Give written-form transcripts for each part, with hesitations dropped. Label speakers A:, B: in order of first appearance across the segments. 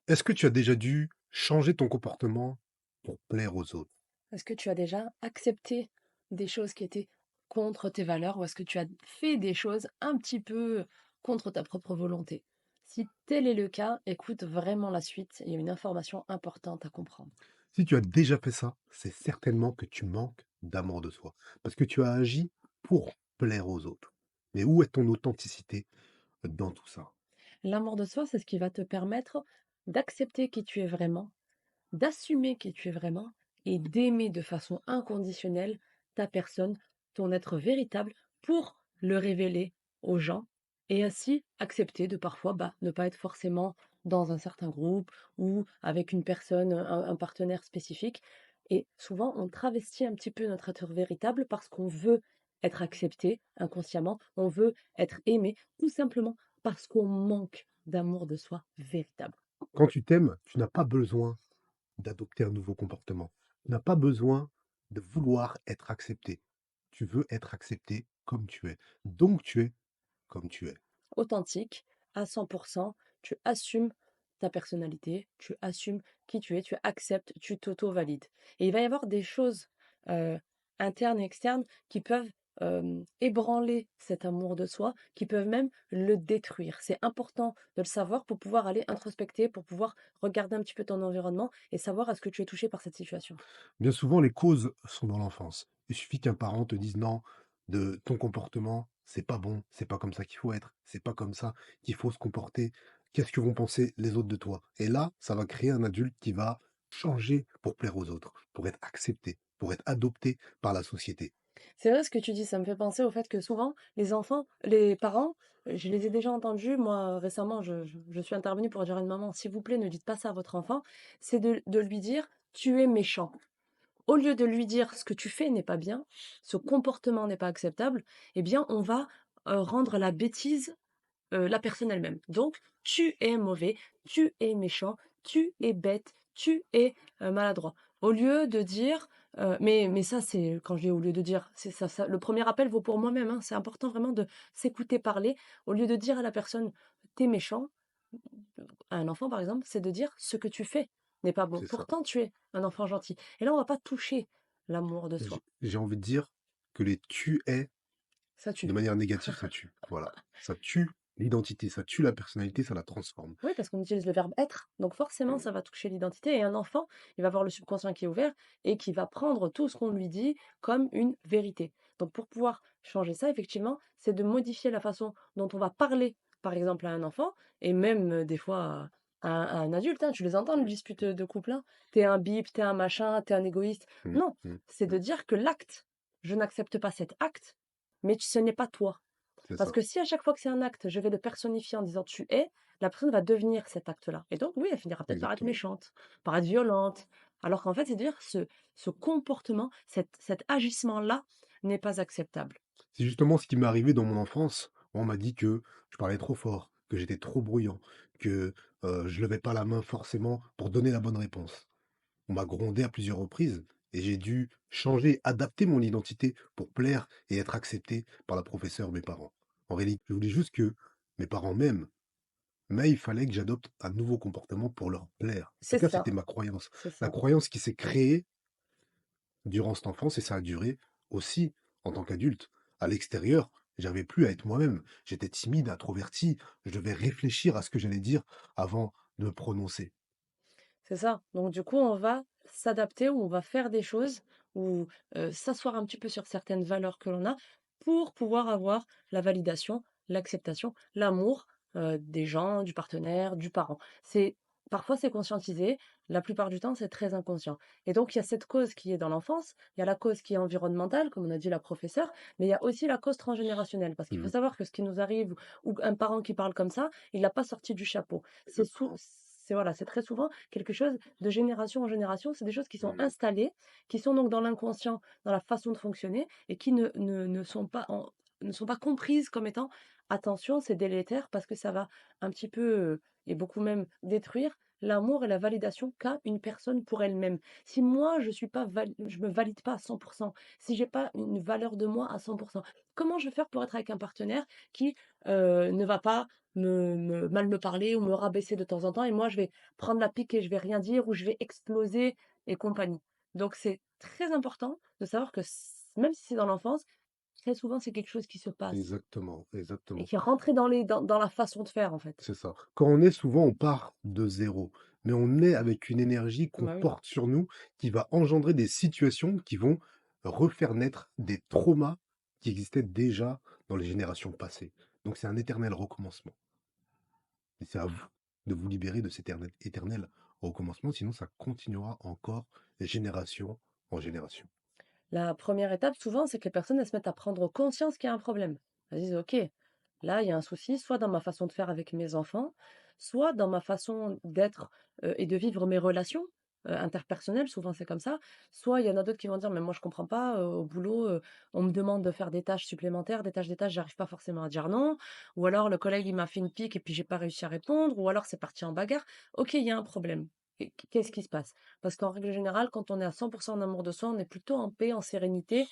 A: Est-ce que tu as déjà dû changer ton comportement pour plaire aux autres?
B: Est-ce que tu as déjà accepté des choses qui étaient contre tes valeurs ou est-ce que tu as fait des choses un petit peu contre ta propre volonté? Si tel est le cas, écoute vraiment la suite, il y a une information importante à comprendre.
A: Si tu as déjà fait ça, c'est certainement que tu manques d'amour de soi, parce que tu as agi pour plaire aux autres. Mais où est ton authenticité dans tout ça?
B: L'amour de soi, c'est ce qui va te permettre d'accepter qui tu es vraiment, d'assumer qui tu es vraiment et d'aimer de façon inconditionnelle ta personne, ton être véritable, pour le révéler aux gens et ainsi accepter de parfois ne pas être forcément dans un certain groupe ou avec une personne, un partenaire spécifique. Et souvent, on travestit un petit peu notre être véritable parce qu'on veut être accepté inconsciemment, on veut être aimé, tout simplement parce qu'on manque d'amour de soi véritable.
A: Quand tu t'aimes, tu n'as pas besoin d'adopter un nouveau comportement. Tu n'as pas besoin de vouloir être accepté. Tu veux être accepté comme tu es. Donc tu es comme tu es.
B: Authentique à 100%, tu assumes ta personnalité, tu assumes qui tu es, tu acceptes, tu t'auto-valides. Et il va y avoir des choses euh, internes et externes qui peuvent ébranler cet amour de soi, qui peuvent même le détruire. C'est important de le savoir pour pouvoir aller introspecter, pour pouvoir regarder un petit peu ton environnement et savoir est-ce que tu es touché par cette situation.
A: Bien souvent, les causes sont dans l'enfance. Il suffit qu'un parent te dise non, de ton comportement, c'est pas bon, c'est pas comme ça qu'il faut être, c'est pas comme ça qu'il faut se comporter. Qu'est-ce que vont penser les autres de toi? Et là, ça va créer un adulte qui va changer pour plaire aux autres, pour être accepté, pour être adopté par la société.
B: C'est vrai ce que tu dis, ça me fait penser au fait que souvent, les enfants, les parents, je les ai déjà entendus, moi récemment, je suis intervenue pour dire à une maman, s'il vous plaît, ne dites pas ça à votre enfant, c'est de lui dire, tu es méchant. Au lieu de lui dire ce que tu fais n'est pas bien, ce comportement n'est pas acceptable, eh bien, on va rendre la bêtise la personne elle-même. Donc, tu es mauvais, tu es méchant, tu es bête, tu es maladroit. Au lieu de dire, mais ça, c'est quand je dis au lieu de dire, c'est ça, le premier appel vaut pour moi-même, hein, c'est important vraiment de s'écouter parler. Au lieu de dire à la personne, t'es méchant, à un enfant par exemple, c'est de dire ce que tu fais n'est pas bon.
A: C'est ça.
B: Pourtant, tu es un enfant gentil. Et là, on va pas toucher l'amour de
A: J'ai
B: soi.
A: j'ai envie de dire que les tu es
B: Ça
A: de
B: tue.
A: manière négative, ça tue. Voilà. Ça tue l'identité, ça tue la personnalité, ça la transforme.
B: Oui, parce qu'on utilise le verbe être, donc forcément, ça va toucher l'identité. Et un enfant, il va avoir le subconscient qui est ouvert et qui va prendre tout ce qu'on lui dit comme une vérité. Donc, pour pouvoir changer ça, effectivement, c'est de modifier la façon dont on va parler, par exemple, à un enfant, et même des fois à un adulte. Hein, tu les entends, les disputes de couple. Hein. T'es un bip, t'es un machin, t'es un égoïste.
A: Mmh,
B: Non,
A: mmh,
B: c'est
A: mmh.
B: de dire que l'acte, je n'accepte pas cet acte, mais ce n'est pas toi.
A: C'est
B: Parce
A: ça,
B: que si à chaque fois que c'est un acte, je vais le personnifier en disant tu es, la personne va devenir cet acte-là. Et donc, oui, elle finira peut-être par être
A: exactement.
B: méchante, par être violente. Alors qu'en fait, c'est dire ce comportement, cet agissement-là n'est pas acceptable.
A: C'est justement ce qui m'est arrivé dans mon enfance. On m'a dit que je parlais trop fort, que j'étais trop bruyant, que, je levais pas la main forcément pour donner la bonne réponse. On m'a grondé à plusieurs reprises et j'ai dû changer, adapter mon identité pour plaire et être accepté par la professeure, mes parents. En réalité, je voulais juste que mes parents m'aiment, mais il fallait que j'adopte un nouveau comportement pour leur plaire. En tout
B: C'est
A: cas,
B: ça,
A: c'était ma croyance.
B: c'est
A: La
B: ça.
A: croyance qui s'est créée durant cette enfance et ça a duré aussi en tant qu'adulte. À l'extérieur, j'avais plus à être moi-même. J'étais timide, introverti. Je devais réfléchir à ce que j'allais dire avant de me prononcer.
B: C'est ça. Donc du coup, on va s'adapter ou on va faire des choses ou s'asseoir un petit peu sur certaines valeurs que l'on a pour pouvoir avoir la validation, l'acceptation, l'amour des gens, du partenaire, du parent. C'est parfois c'est conscientisé, la plupart du temps c'est très inconscient. Et donc il y a cette cause qui est dans l'enfance, il y a la cause qui est environnementale, comme on a dit la professeure, mais il y a aussi la cause transgénérationnelle parce qu'il faut
A: Mmh.
B: savoir que ce qui nous arrive ou un parent qui parle comme ça, il l'a pas sorti du chapeau.
A: Exactement.
B: C'est voilà, c'est très souvent quelque chose de génération en génération. C'est des choses qui sont
A: Mmh.
B: installées, qui sont donc dans l'inconscient, dans la façon de fonctionner et qui ne sont pas ne sont pas comprises comme étant attention, c'est délétère parce que ça va un petit peu et beaucoup même détruire l'amour et la validation qu'a une personne pour elle-même. Si moi, je me valide pas à 100%, si j'ai pas une valeur de moi à 100%, comment je vais faire pour être avec un partenaire qui ne va pas mal me parler ou me rabaisser de temps en temps et moi, je vais prendre la pique et je vais rien dire ou je vais exploser et compagnie. Donc, c'est très important de savoir que même si c'est dans l'enfance, très souvent, c'est quelque chose qui se passe
A: Exactement,
B: et
A: exactement.
B: qui est rentré dans la façon de faire, en fait.
A: C'est ça. Quand on est souvent, on part de zéro, mais on est avec une énergie qu'on
B: Bah oui.
A: porte sur nous qui va engendrer des situations qui vont refaire naître des traumas qui existaient déjà dans les générations passées. Donc c'est un éternel recommencement. Et c'est à vous de vous libérer de cet éternel recommencement, sinon ça continuera encore génération en génération.
B: La première étape, souvent, c'est que les personnes, elles se mettent à prendre conscience qu'il y a un problème. Elles disent: «OK, là, il y a un souci, soit dans ma façon de faire avec mes enfants, soit dans ma façon d'être, et de vivre mes relations, interpersonnelles», souvent c'est comme ça. Soit il y en a d'autres qui vont dire: «Mais moi je comprends pas, au boulot, on me demande de faire des tâches supplémentaires, des tâches, j'arrive pas forcément à dire non». Ou alors le collègue, il m'a fait une pique et puis j'ai pas réussi à répondre, ou alors c'est parti en bagarre. OK, il y a un problème. Qu'est-ce qui se passe? Parce qu'en règle générale, quand on est à 100 en amour de soi, on est plutôt en paix, en sérénité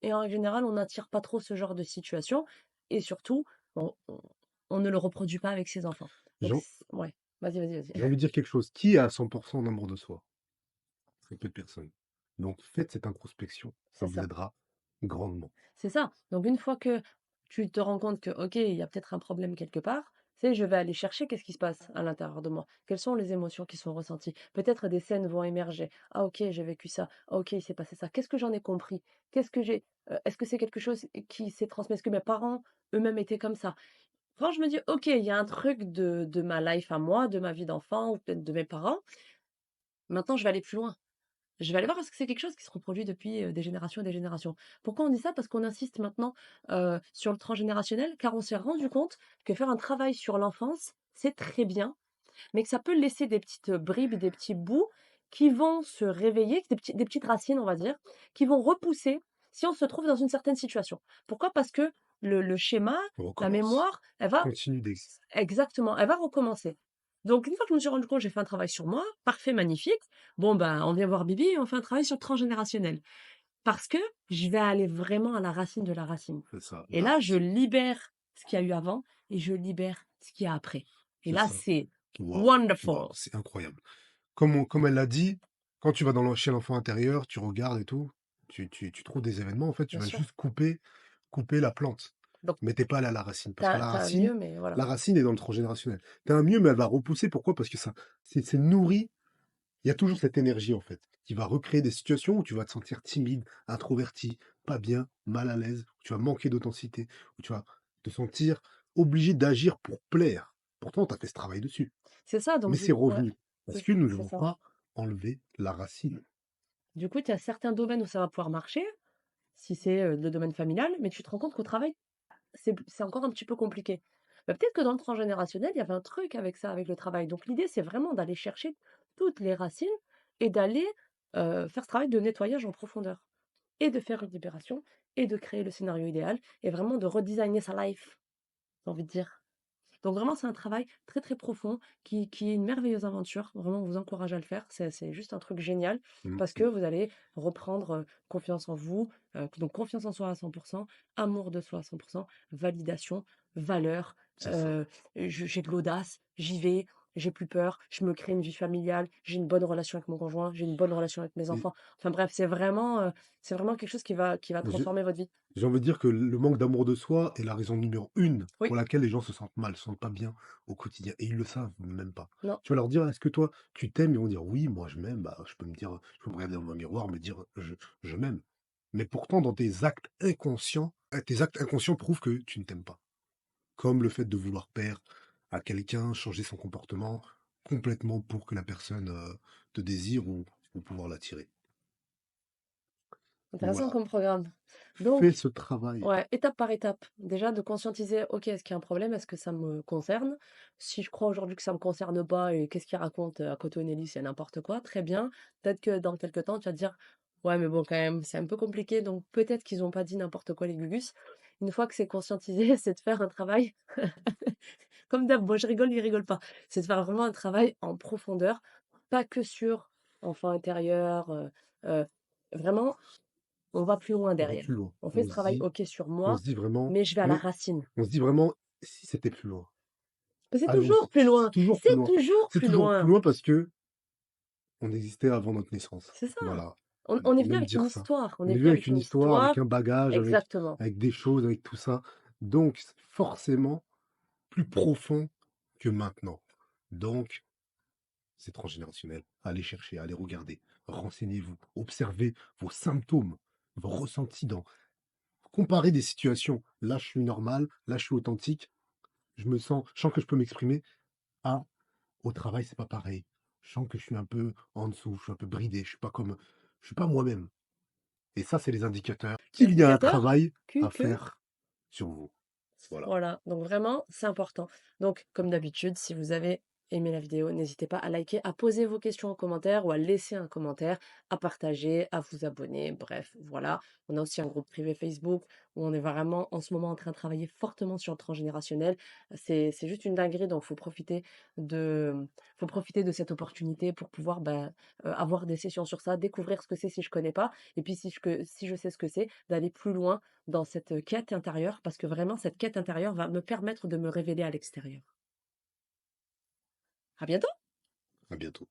B: et en règle générale, on n'attire pas trop ce genre de situation et surtout, on ne le reproduit pas avec ses enfants. Donc
A: J'ai
B: ouais, vas-y.
A: j'ai envie de dire quelque chose. Qui est à 100% en amour de soi? Très peu de personnes. Donc faites cette introspection, ça
B: C'est
A: vous
B: ça,
A: aidera grandement.
B: c'est ça. Donc une fois que tu te rends compte que, OK, il y a peut-être un problème quelque part, c'est je vais aller chercher qu'est-ce qui se passe à l'intérieur de moi. Quelles sont les émotions qui sont ressenties? Peut-être des scènes vont émerger. Ah OK, j'ai vécu ça. Ah OK, il s'est passé ça. Qu'est-ce que j'en ai compris? Est-ce que c'est quelque chose qui s'est transmis? Est-ce que mes parents eux-mêmes étaient comme ça? Quand je me dis: «OK, il y a un truc de ma life à moi, de ma vie d'enfant ou peut-être de mes parents, maintenant je vais aller plus loin». Je vais aller voir est-ce que c'est quelque chose qui se reproduit depuis, des générations et des générations. Pourquoi on dit ça? Parce qu'on insiste maintenant, sur le transgénérationnel, car on s'est rendu compte que faire un travail sur l'enfance, c'est très bien, mais que ça peut laisser des petites, bribes, des petits bouts qui vont se réveiller, des petites racines, on va dire, qui vont repousser si on se trouve dans une certaine situation. Pourquoi? Parce que le schéma,
A: On
B: la
A: recommence.
B: mémoire, elle va
A: Continue d'exister.
B: exactement, elle va recommencer. Donc une fois que je me suis rendu compte, j'ai fait un travail sur moi, parfait, magnifique. Bon, ben, on vient voir Bibi et on fait un travail sur le transgénérationnel. Parce que je vais aller vraiment à la racine de la racine.
A: C'est ça,
B: Et
A: la
B: là, je
A: racine.
B: libère ce qu'il y a eu avant et je libère ce qu'il y a après. Et
A: C'est
B: là,
A: ça.
B: c'est
A: Waouh, waouh,
B: wonderful.
A: c'est incroyable. Comme elle l'a dit, quand tu vas chez l'enfant intérieur, tu regardes et tout, tu trouves des événements, en fait, tu
B: Bien
A: vas
B: sûr.
A: juste couper la plante.
B: Donc,
A: Mais t'es pas allé à la racine. Parce que
B: t'as un mieux, mais voilà.
A: la racine est dans le transgénérationnel. Tu as un mieux, mais elle va repousser. Pourquoi? Parce que ça, c'est nourri. Il y a toujours cette énergie, en fait, qui va recréer des situations où tu vas te sentir timide, introverti, pas bien, mal à l'aise, où tu vas manquer d'authenticité, où tu vas te sentir obligé d'agir pour plaire. Pourtant, tu as fait ce travail dessus.
B: C'est ça, donc
A: Mais c'est
B: ouais,
A: revenu. Parce que nous ne
B: c'est
A: devons
B: ça.
A: pas enlever la racine.
B: Du coup, tu as certains domaines où ça va pouvoir marcher, si c'est le domaine familial, mais tu te rends compte qu'au travail, c'est encore un petit peu compliqué. Bah, peut-être que dans le transgénérationnel, il y avait un truc avec ça, avec le travail. Donc l'idée, c'est vraiment d'aller chercher toutes les racines et d'aller faire ce travail de nettoyage en profondeur. Et de faire une libération, et de créer le scénario idéal, et vraiment de redesigner sa life, j'ai envie de dire. Donc vraiment, c'est un travail très très profond qui est une merveilleuse aventure. Vraiment, on vous encourage à le faire. C'est juste un truc génial
A: Mm,
B: parce que
A: mm.
B: vous allez reprendre confiance en vous, donc confiance en soi à 100%, amour de soi à 100%, validation, valeur.
A: C'est ça.
B: euh, j'ai de l'audace, j'y vais, j'ai plus peur, je me crée une vie familiale, j'ai une bonne relation avec mon conjoint, j'ai une bonne relation avec mes
A: Et
B: enfants. Enfin bref, c'est vraiment quelque chose qui va
A: j'ai
B: transformer votre vie.
A: j'ai envie de dire que le manque d'amour de soi est la raison numéro une
B: Oui,
A: pour laquelle les gens se sentent mal, se sentent pas bien au quotidien. Et ils le savent même pas.
B: non,
A: Tu vas leur dire, est-ce que toi, tu t'aimes? Ils vont dire, oui, moi je m'aime. Bah, je peux me dire, je peux me regarder dans un miroir, me dire, je m'aime. Mais pourtant, dans tes actes inconscients prouvent que tu ne t'aimes pas. Comme le fait de vouloir plaire à quelqu'un, changer son comportement complètement pour que la personne te désire ou pouvoir l'attirer. Donc
B: intéressant
A: voilà,
B: comme programme.
A: fais
B: Donc,
A: ce travail.
B: ouais, étape par étape. Déjà de conscientiser, OK, est-ce qu'il y a un problème? Est-ce que ça me concerne? Si je crois aujourd'hui que ça me concerne pas et qu'est-ce qu'il raconte à côté Nelly, c'est n'importe quoi, très bien. Peut-être que dans quelques temps, tu vas te dire, ouais, mais bon, quand même, c'est un peu compliqué, donc peut-être qu'ils ont pas dit n'importe quoi, les Gugus. Une fois que c'est conscientisé, c'est de faire un travail comme d'hab, moi je rigole, il rigole pas. C'est de faire vraiment un travail en profondeur, pas que sur enfant intérieur, heu, vraiment, on va plus loin
A: On va plus
B: derrière.
A: loin.
B: On fait ce travail, OK, sur
A: On
B: moi,
A: se dit vraiment
B: mais je vais à la
A: mais
B: racine.
A: on se dit vraiment: «Si c'était plus loin,
B: Mais c'est toujours
A: allons-y».
B: plus
A: C'est
B: loin,
A: toujours plus
B: c'est
A: loin.
B: toujours
A: C'est
B: plus
A: toujours plus
B: loin.
A: loin parce qu'on existait avant notre naissance.
B: C'est ça.
A: Voilà.
B: On est
A: Faut
B: venu
A: même
B: avec une
A: dire ça.
B: histoire, on
A: On
B: est
A: est
B: venu
A: venu avec
B: avec
A: une
B: une
A: histoire, avec
B: histoire
A: un bagage,
B: exactement.
A: avec des choses, avec tout ça. Donc c forcément plus profond que maintenant. Donc c'est transgénérationnel. Allez chercher, allez regarder, renseignez-vous, observez vos symptômes, vos ressentis dans comparez des situations. Là, je suis normal, là, je suis authentique, je sens que je peux m'exprimer. Ah, au travail, c'est pas pareil. Je sens que je suis un peu en dessous, je suis un peu bridé, je suis pas moi-même. Et ça, c'est les indicateurs qu'il y a un
B: Indicateur
A: travail à
B: que
A: faire sur vous. Voilà.
B: voilà, donc vraiment, c'est important. Donc, comme d'habitude, si vous avez aimé la vidéo, n'hésitez pas à liker, à poser vos questions en commentaire ou à laisser un commentaire, à partager, à vous abonner. Bref, voilà. On a aussi un groupe privé Facebook où on est vraiment en ce moment en train de travailler fortement sur le transgénérationnel. C'est juste une dinguerie, donc faut profiter de cette opportunité pour pouvoir avoir des sessions sur ça, découvrir ce que c'est si je connais pas, et puis si je sais ce que c'est, d'aller plus loin dans cette quête intérieure, parce que vraiment cette quête intérieure va me permettre de me révéler à l'extérieur. À bientôt!
A: À bientôt.